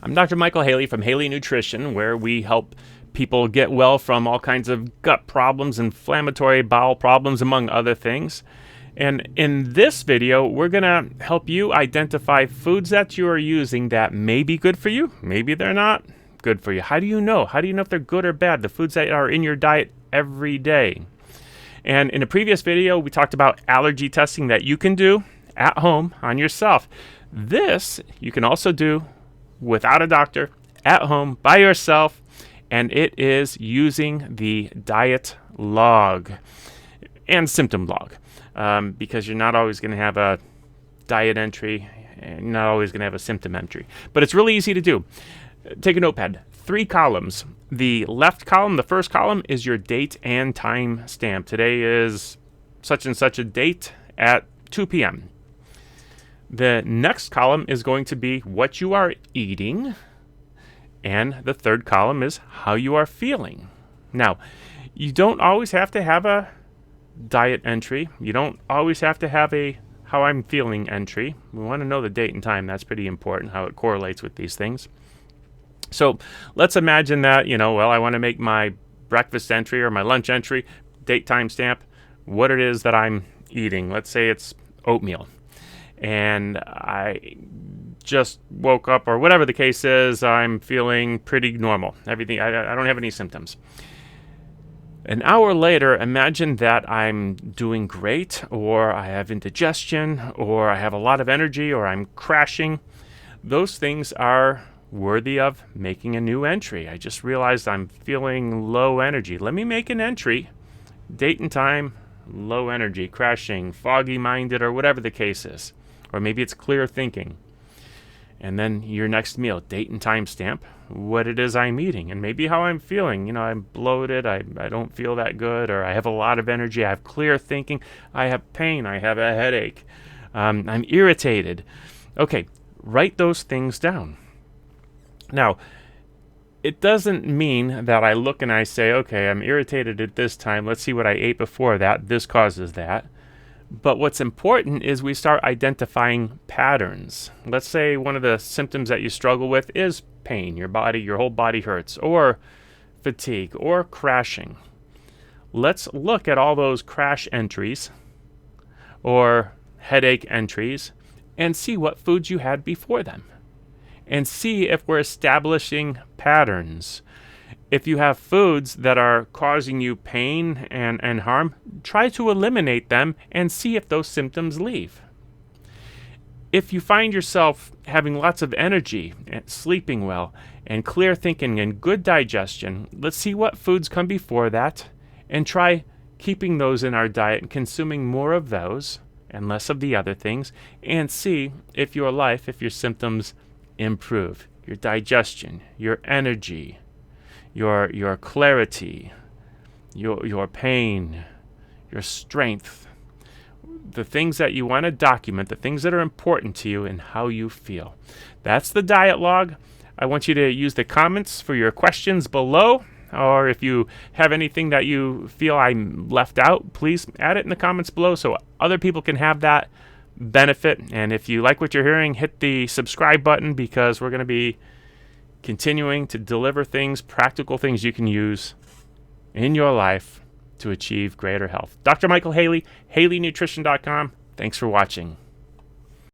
I'm Dr. Michael Haley from Haley Nutrition, where we help people get well from all kinds of gut problems, inflammatory bowel problems, among other things. And in this video, we're going to help you identify foods that you are using that may be good for you. Maybe they're not good for you. How do you know? How do you know if they're good or bad? The foods that are in your diet every day. And in a previous video, we talked about allergy testing that you can do at home on yourself. This you can also do without a doctor, at home, by yourself, and it is using the diet log and symptom log, because you're not always going to have a diet entry and you're not always going to have a symptom entry. But it's really easy to do. Take a notepad, 3 columns. The left column, the first column, is your date and time stamp. Today is such and such a date at 2 p.m. The next column is going to be what you are eating, and the third column is how you are feeling. Now, you don't always have to have a diet entry. You don't always have to have a how I'm feeling entry. We want to know the date and time. That's pretty important, how it correlates with these things. So let's imagine that, I want to make my breakfast entry or my lunch entry, date, time stamp, what it is that I'm eating. Let's say it's oatmeal. And I just woke up, or whatever the case is, I'm feeling pretty normal. Everything, I don't have any symptoms. An hour later, imagine that I'm doing great, or I have indigestion, or I have a lot of energy, or I'm crashing. Those things are worthy of making a new entry. I just realized I'm feeling low energy. Let me make an entry, date and time, low energy, crashing, foggy-minded, or whatever the case is. Or maybe it's clear thinking. And then your next meal, date and time stamp, what it is I'm eating, and maybe how I'm feeling. I'm bloated, I don't feel that good, or I have a lot of energy, I have clear thinking, I have pain, I have a headache, I'm irritated. Okay, write those things down. Now, it doesn't mean that I look and I say, okay, I'm irritated at this time, let's see what I ate before that, this causes that. But what's important is we start identifying patterns. Let's say one of the symptoms that you struggle with is pain. Your whole body hurts, or fatigue, or crashing. Let's look at all those crash entries or headache entries and see what foods you had before them. And see if we're establishing patterns. If you have foods that are causing you pain and harm, try to eliminate them and see if those symptoms leave. If you find yourself having lots of energy, and sleeping well, and clear thinking and good digestion, let's see what foods come before that and try keeping those in our diet and consuming more of those and less of the other things, and see if your symptoms improve. Your digestion, your energy, your clarity, your pain, your strength, the things that you want to document, the things that are important to you, and how you feel. That's the diet log. I want you to use the comments for your questions below, or if you have anything that you feel I left out, please add it in the comments below so other people can have that benefit. And if you like what you're hearing, hit the subscribe button, because we're going to be continuing to deliver things, practical things you can use in your life to achieve greater health. Dr. Michael Haley, HaleyNutrition.com. Thanks for watching.